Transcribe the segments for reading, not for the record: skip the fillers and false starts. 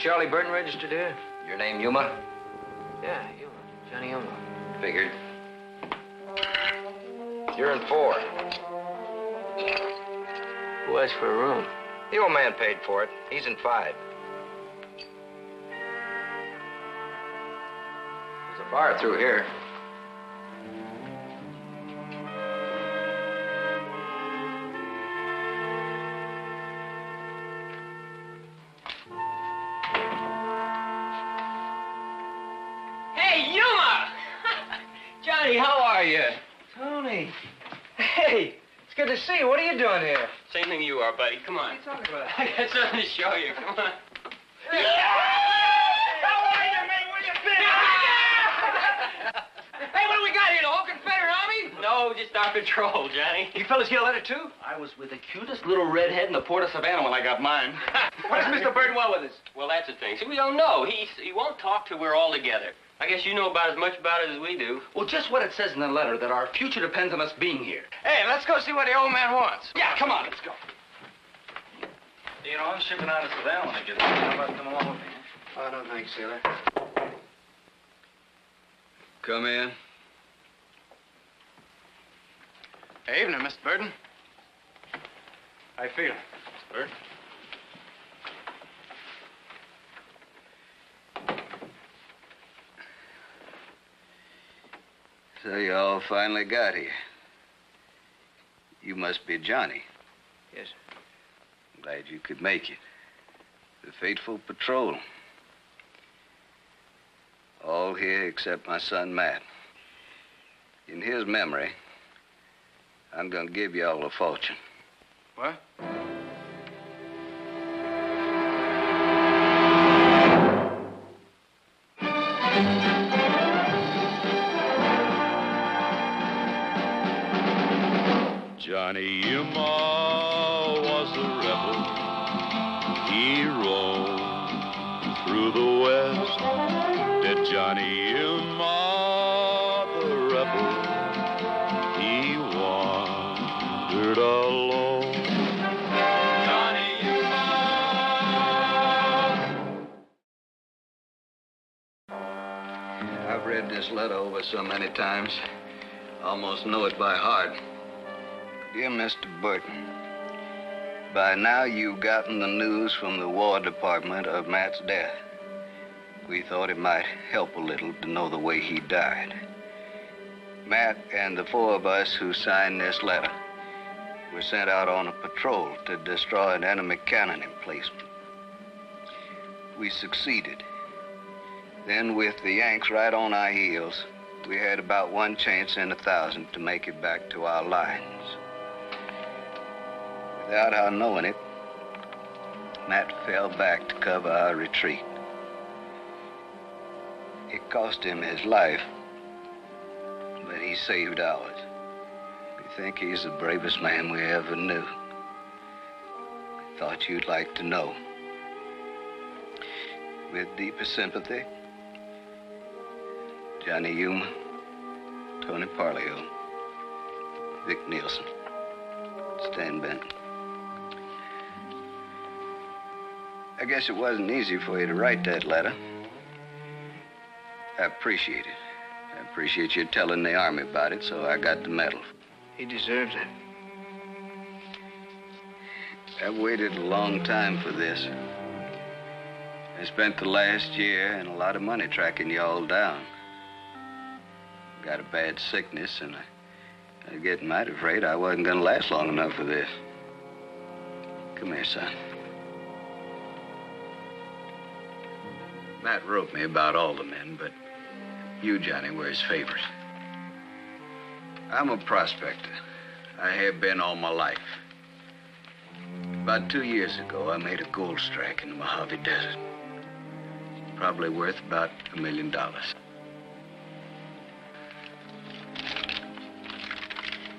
Charlie Burton registered here? Your name Yuma? Yeah, Yuma. Johnny Yuma. Figured. You're in 4. Who asked for a room? The old man paid for it. He's in 5. There's a bar through here. Hey, Yuma! Johnny, how are you? Tony. Hey, it's good to see you. What are you doing here? Same thing you are, buddy. Come on. What are you talking about? I got something to show you. Come on. How are you, man? Where you been? Hey, what do we got here? The whole Confederate Army? No, just our patrol, Johnny. You fellas get a letter, too? I was with the cutest little redhead in the Port of Savannah when I got mine. What does Mr. Burton want with us? Well, that's the thing. See, we don't know. He won't talk till we're all together. I guess you know about as much about it as we do. Well, just what it says in the letter, that our future depends on us being here. Hey, let's go see what the old man wants. Yeah, come on, let's go. You know, I'm shipping out of Savannah when I get there. How about coming along with me? Oh, no, thanks, sailor. Come in. Evening, Mr. Burton. How you feeling, Mr. Burton? So you all finally got here. You must be Johnny. Yes, sir. Glad you could make it. The fateful patrol. All here except my son, Matt. In his memory, I'm gonna give you all a fortune. What? Johnny Yuma was a rebel. He roamed through the West. Did Johnny Yuma, the rebel, he wandered alone. Johnny Yuma. I've read this letter over so many times, almost know it by heart. Dear Mr. Burton, by now you've gotten the news from the War Department of Matt's death. We thought it might help a little to know the way he died. Matt and the 4 of us who signed this letter were sent out on a patrol to destroy an enemy cannon emplacement. We succeeded. Then, with the Yanks right on our heels, we had about 1 chance in 1,000 to make it back to our lines. Without our knowing it, Matt fell back to cover our retreat. It cost him his life, but he saved ours. We think he's the bravest man we ever knew. Thought you'd like to know. With deepest sympathy, Johnny Yuma, Tony Parleo, Vic Nielsen, Stan Benton. I guess it wasn't easy for you to write that letter. I appreciate it. I appreciate you telling the Army about it, so I got the medal. He deserves it. I've waited a long time for this. I spent the last year and a lot of money tracking you all down. Got a bad sickness, and I was getting mighty afraid I wasn't gonna last long enough for this. Come here, son. Matt wrote me about all the men, but you, Johnny, were his favorite. I'm a prospector. I have been all my life. About 2 years ago, I made a gold strike in the Mojave Desert. Probably worth about $1 million.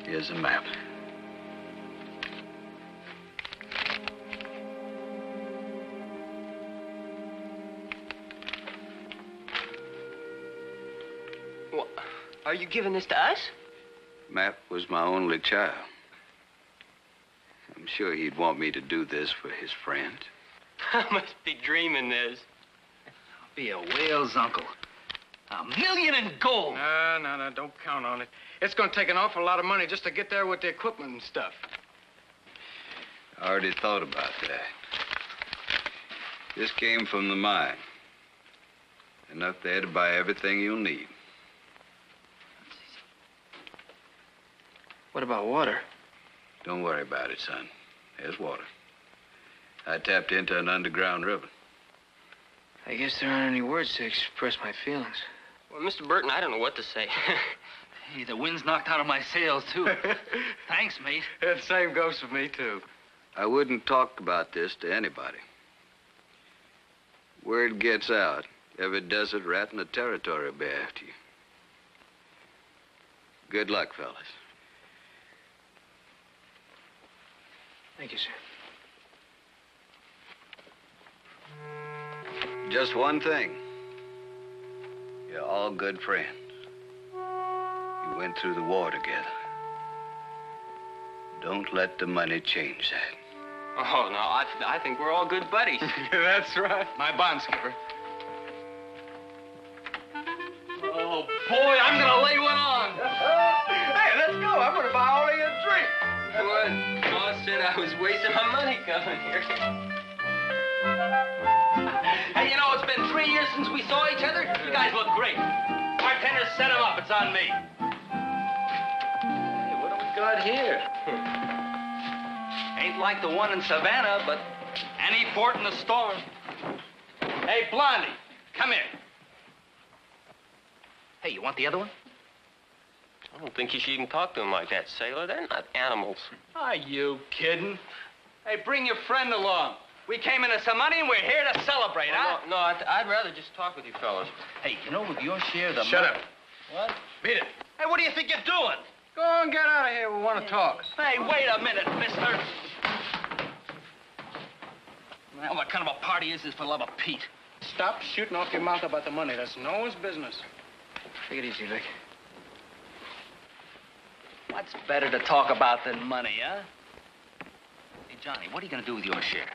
Here's a map. Well, are you giving this to us? Matt was my only child. I'm sure he'd want me to do this for his friends. I must be dreaming this. Be a whale's uncle. $1 million in gold. No, don't count on it. It's going to take an awful lot of money just to get there with the equipment and stuff. I already thought about that. This came from the mine. Enough there to buy everything you'll need. What about water? Don't worry about it, son. There's water. I tapped into an underground river. I guess there aren't any words to express my feelings. Well, Mr. Burton, I don't know what to say. Hey, the wind's knocked out of my sails, too. Thanks, mate. The same goes for me, too. I wouldn't talk about this to anybody. Word gets out, every desert rat in the territory will be after you. Good luck, fellas. Thank you, sir. Just one thing. You're all good friends. You went through the war together. Don't let the money change that. Oh, no, I think we're all good buddies. That's right. My bond, Skipper. Oh, boy, I'm gonna lay one on. Hey, let's go. I'm going to buy all of you a drink. Boy, boss said I was wasting my money coming here. Hey, you know, it's been 3 years since we saw each other. You guys look great. Bartender, set him up. It's on me. Hey, what do we got here? Ain't like the one in Savannah, but any port in the storm. Hey, Blondie, come here. Hey, you want the other one? I don't think you should even talk to them like that, sailor. They're not animals. Are you kidding? Hey, bring your friend along. We came into some money and we're here to celebrate, huh? No, I'd rather just talk with you fellas. Hey, you know, with your share of the Shut up. What? Beat it. Hey, what do you think you're doing? Go on, get out of here. We want to talk. Hey, wait a minute, mister. Well, what kind of a party is this, for love of Pete? Stop shooting off your mouth about the money. That's no one's business. Take it easy, Vic. What's better to talk about than money, huh? Hey, Johnny, what are you going to do with your share?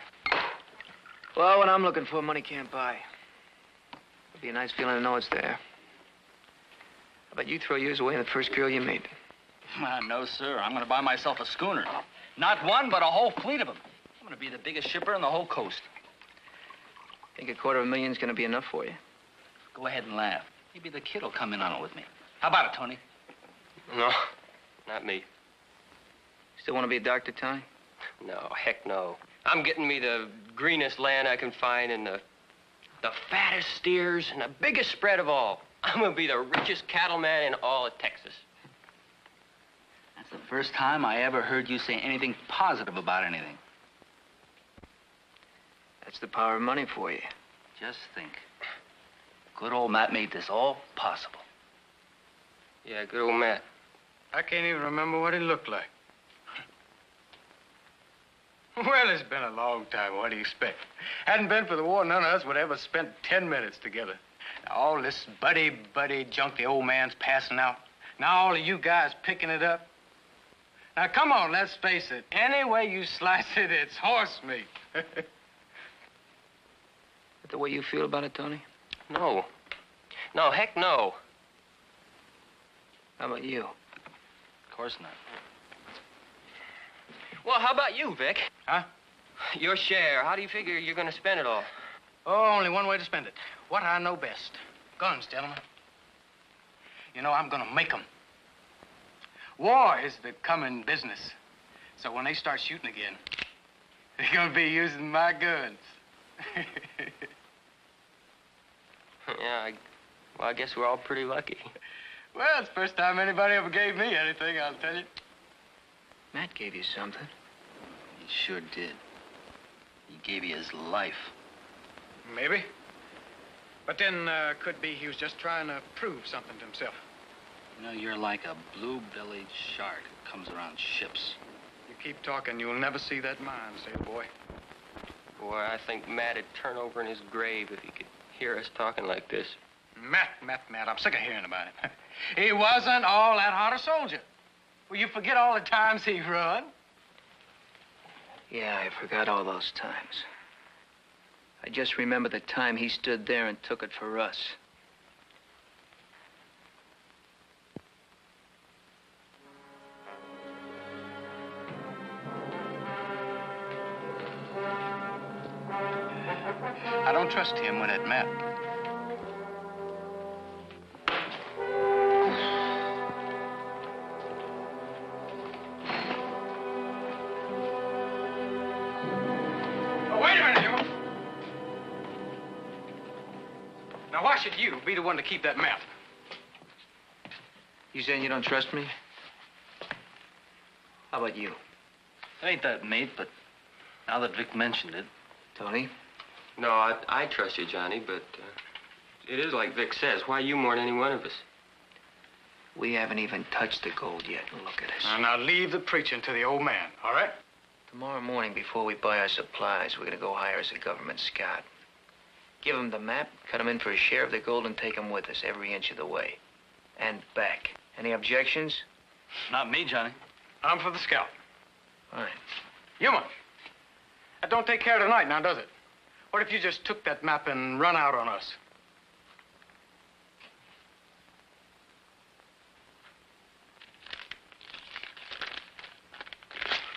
Well, what I'm looking for, money can't buy. It'd be a nice feeling to know it's there. How about you throw yours away in the first girl you meet? No, sir. I'm going to buy myself a schooner. Not one, but a whole fleet of them. I'm going to be the biggest shipper on the whole coast. Think $250,000's gonna be enough for you? Go ahead and laugh. Maybe the kid will come in on it with me. How about it, Tony? No, not me. Still want to be a doctor, Tony? No, heck no. I'm getting me the greenest land I can find and the fattest steers and the biggest spread of all. I'm gonna be the richest cattleman in all of Texas. That's the first time I ever heard you say anything positive about anything. That's the power of money for you. Just think. Good old Matt made this all possible. Yeah, good old Matt. I can't even remember what he looked like. Well, it's been a long time. What do you expect? Hadn't been for the war, none of us would ever spent 10 minutes together. Now, all this buddy junk the old man's passing out. Now all of you guys picking it up. Now, come on, let's face it. Any way you slice it, it's horse meat. Is that the way you feel about it, Tony? No. No, heck no. How about you? Of course not. Well, how about you, Vic? Huh? Your share. How do you figure you're gonna spend it all? Oh, only one way to spend it. What I know best. Guns, gentlemen. You know, I'm gonna make them. War is the coming business. So when they start shooting again, they're gonna be using my guns. Yeah, I guess we're all pretty lucky. Well, it's the first time anybody ever gave me anything, I'll tell you. Matt gave you something. He sure did. He gave you his life. Maybe. But then, could be he was just trying to prove something to himself. You know, you're like a blue-bellied shark that comes around ships. You keep talking, you'll never see that mine, sailor boy. Boy, I think Matt'd turn over in his grave if he could hear us talking like this. Matt. I'm sick of hearing about it. He wasn't all that hot a soldier. Well, you forget all the times he run. Yeah, I forgot all those times. I just remember the time he stood there and took it for us. I don't trust him with that map. Oh, wait a minute, you. Now, why should you be the one to keep that map? You saying you don't trust me? How about you? It ain't that, mate, but now that Vic mentioned it. Tony? No, I trust you, Johnny, but it is like Vic says. Why you more than any one of us? We haven't even touched the gold yet. Look at us. Now, leave the preaching to the old man, all right? Tomorrow morning, before we buy our supplies, we're gonna go hire us a government scout. Give him the map, cut him in for a share of the gold, and take him with us every inch of the way. And back. Any objections? Not me, Johnny. I'm for the scout. Fine. Yuma, that don't take care of tonight now, does it? What if you just took that map and run out on us?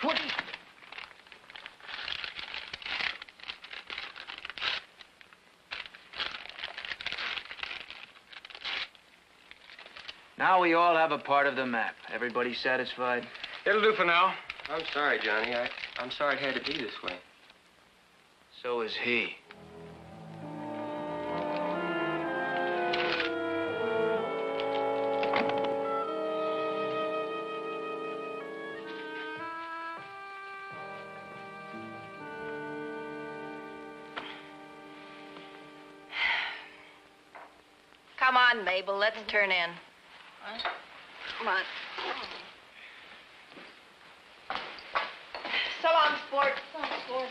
What? Now we all have a part of the map. Everybody satisfied? It'll do for now. I'm sorry, Johnny. I'm sorry it had to be this way. So is he. Come on, Mabel, let's turn in. Come on. So long, sport. So long, sport.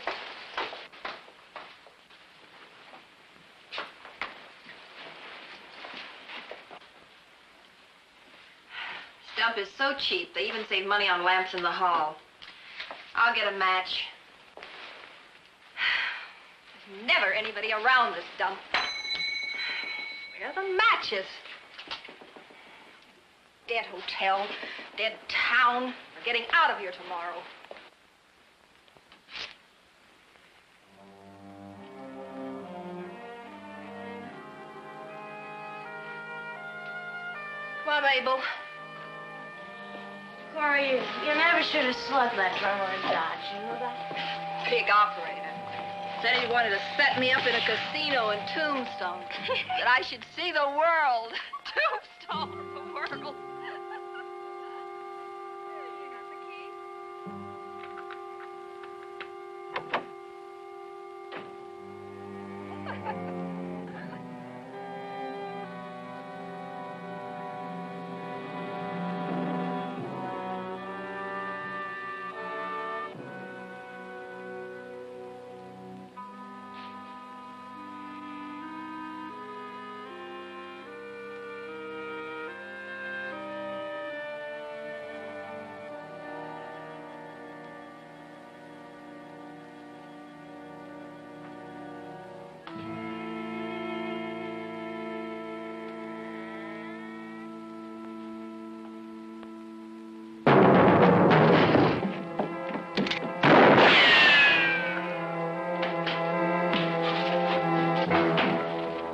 Stump is so cheap, they even save money on lamps in the hall. I'll get a match. There's never anybody around this dump. Where are the matches? Dead hotel, dead town. We're getting out of here tomorrow. Come on, Mabel. Cora, you never should have slept that drummer in Dodge. You know that? Big operator. Said he wanted to set me up in a casino in Tombstone. That I should see the world. Tombstone, the world. You got the key?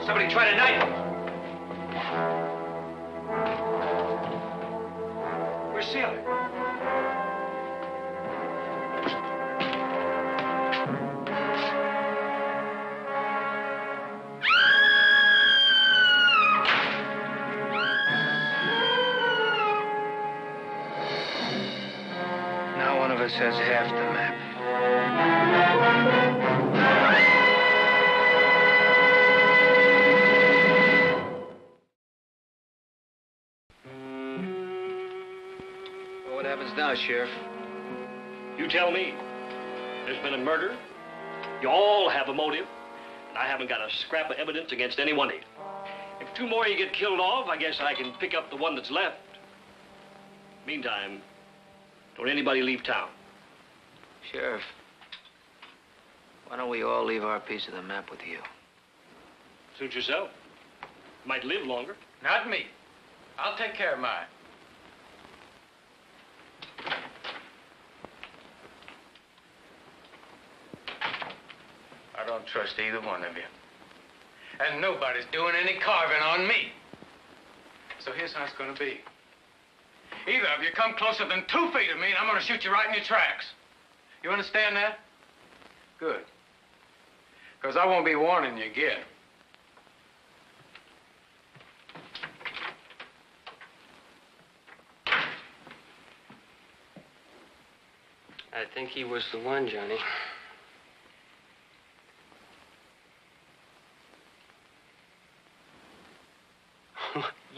Somebody try to knife him. Where's Sailor? Now one of us has half the map. What happens now, Sheriff? You tell me. There's been a murder. You all have a motive. And I haven't got a scrap of evidence against any one of you. If two more of you get killed off, I guess I can pick up the one that's left. Meantime, don't anybody leave town. Sheriff, Why don't we all leave our piece of the map with you? Suit yourself. Might live longer. Not me. I'll take care of mine. I don't trust either one of you. And nobody's doing any carving on me. So here's how it's going to be. Either of you come closer than 2 feet of me, and I'm going to shoot you right in your tracks. You understand that? Good. Because I won't be warning you again. I think he was the one, Johnny.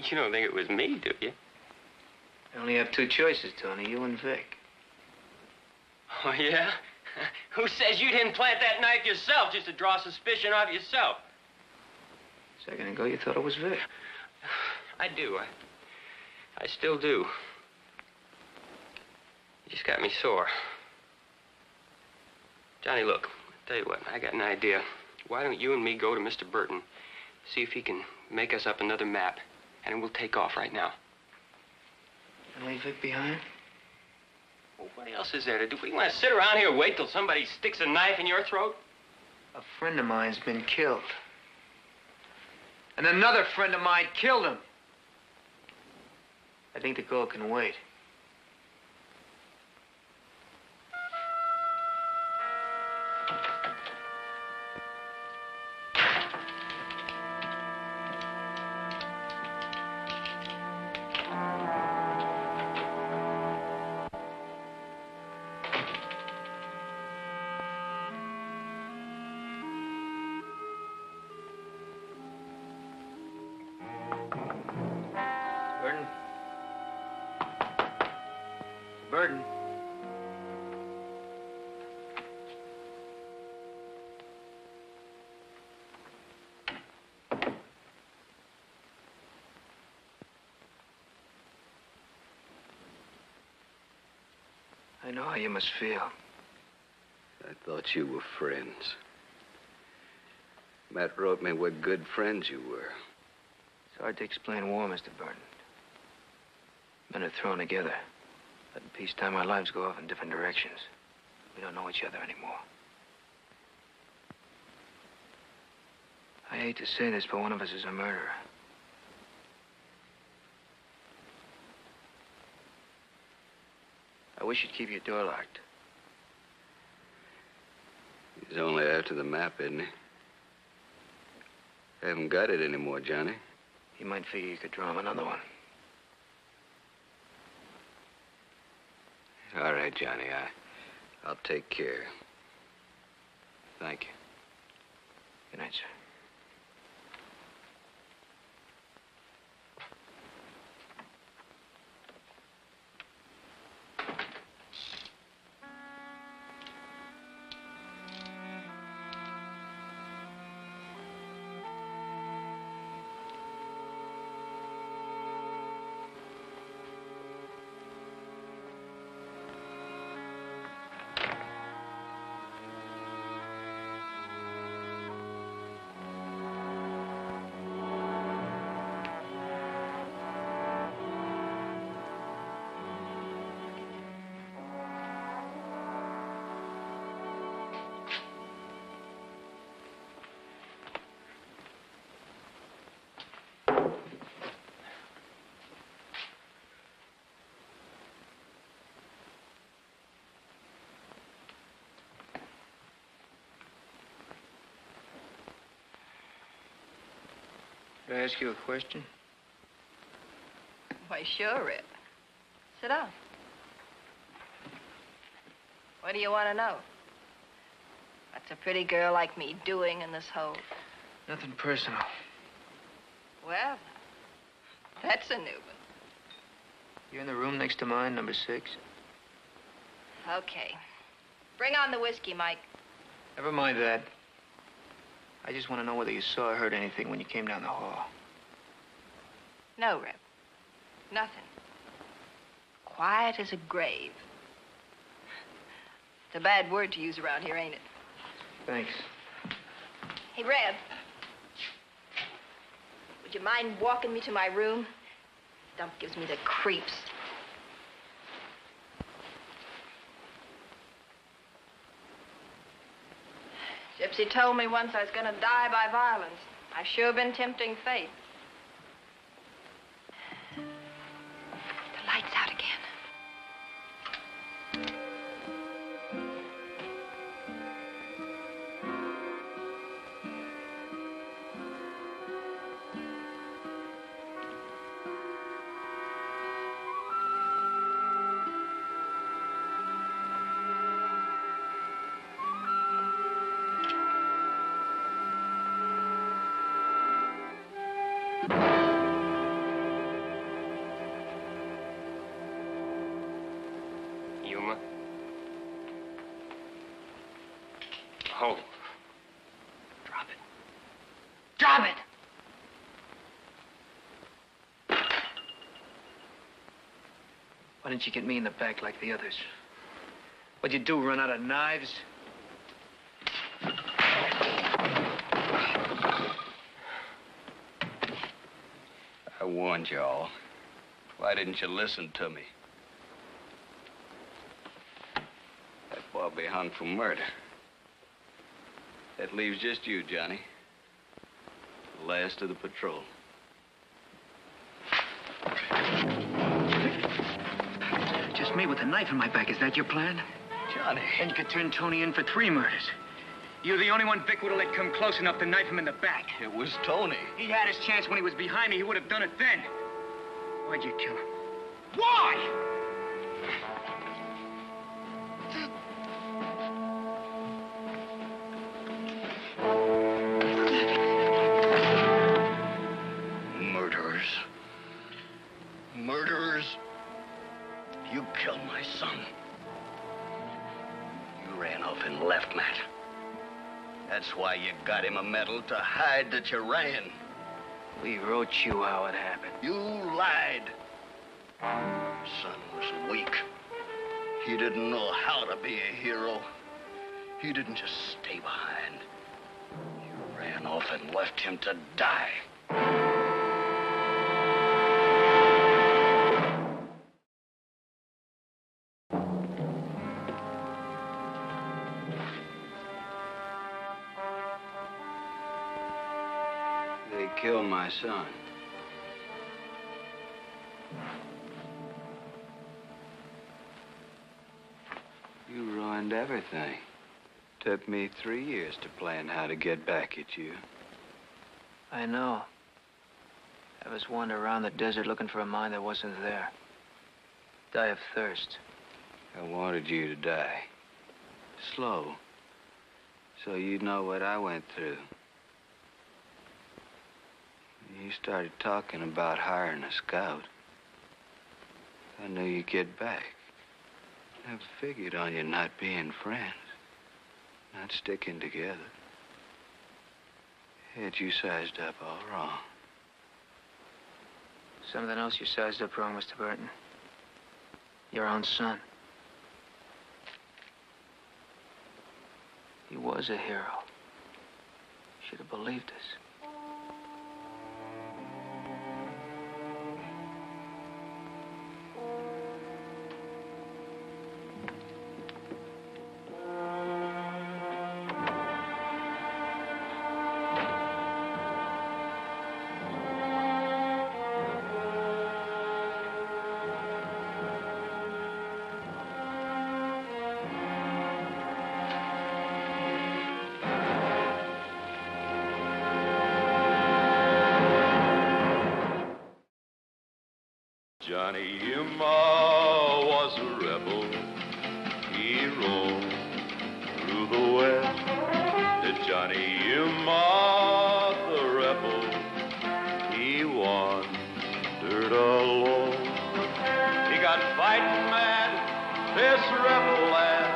You don't think it was me, do you? You only have 2 choices, Tony, you and Vic. Oh, yeah? Who says you didn't plant that knife yourself just to draw suspicion off yourself? A second ago, you thought it was Vic. I do. I still do. You just got me sore. Johnny, look, I'll tell you what, I got an idea. Why don't you and me go to Mr. Burton, see if he can make us up another map, and we'll take off right now. And leave Vic behind? Well, what else is there to do? We want to sit around here and wait till somebody sticks a knife in your throat? A friend of mine's been killed. And another friend of mine killed him. I think the girl can wait. Burton. I know how you must feel. I thought you were friends. Matt wrote me what good friends you were. It's hard to explain war, Mr. Burton. Men are thrown together. But in peacetime, our lives go off in different directions. We don't know each other anymore. I hate to say this, but one of us is a murderer. I wish you'd keep your door locked. He's only after the map, isn't he? I haven't got it anymore, Johnny. He might figure you could draw him another one. All right, Johnny, I'll take care. Thank you. Good night, sir. Could I ask you a question? Why, sure, Rip. Sit down. What do you want to know? What's a pretty girl like me doing in this hole? Nothing personal. Well, that's a new one. You're in the room next to mine, number 6. Okay. Bring on the whiskey, Mike. Never mind that. I just want to know whether you saw or heard anything when you came down the hall. No, Rip. Nothing. Quiet as a grave. It's a bad word to use around here, ain't it? Thanks. Hey, Red. Would you mind walking me to my room? Dump gives me the creeps. Gypsy told me once I was gonna die by violence. I've sure been tempting fate. The light's out again. Yuma? Hold it. Drop it. Drop it! Why didn't you get me in the back like the others? What'd you do, run out of knives? I warned you all. Why didn't you listen to me? That boy will be hung for murder. That leaves just you, Johnny. The last of the patrol. Just me with a knife in my back. Is that your plan? Johnny. Then you could turn Tony in for 3 murders. You're the only one Vic would have let come close enough to knife him in the back. It was Tony. He had his chance when he was behind me. He would have done it then. Why'd you kill him? Why? Murderers. Murderers. You killed my son. You ran off and left Matt. That's why you got him a medal, to hide that you ran. We wrote you how it happened. You lied. Your son was weak. He didn't know how to be a hero. He didn't just stay behind. You ran off and left him to die. They killed my son. You ruined everything. Took me 3 years to plan how to get back at you. I know. I was wandering around the desert looking for a mine that wasn't there. Die of thirst. I wanted you to die. Slow. So you'd know what I went through. You started talking about hiring a scout. I knew you'd get back. Never figured on you not being friends. Not sticking together. Had you sized up all wrong. Something else you sized up wrong, Mr. Burton. Your own son. He was a hero. Should have believed us. Johnny Yuma was a rebel. He roamed through the West. The Johnny Yuma, the rebel, he wandered alone. He got fighting mad, this rebel lad.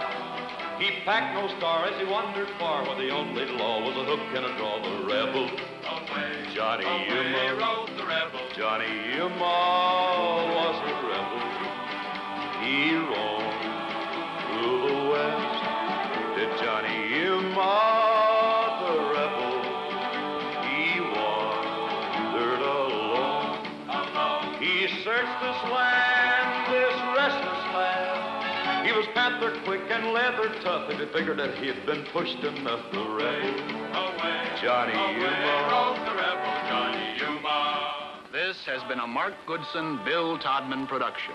He packed no star as he wandered far, where the only law was a hook and a draw. The rebel, away, Johnny Yuma rode the rebel. Johnny Yuma was a rebel. He roamed through the West. Did Johnny Yuma restless land, this restless land. He was panther quick and leather tough, and he figured that he'd been pushed enough away. Johnny Yuma. Rode the rebel Johnny Yuma. This has been a Mark Goodson, Bill Todman production.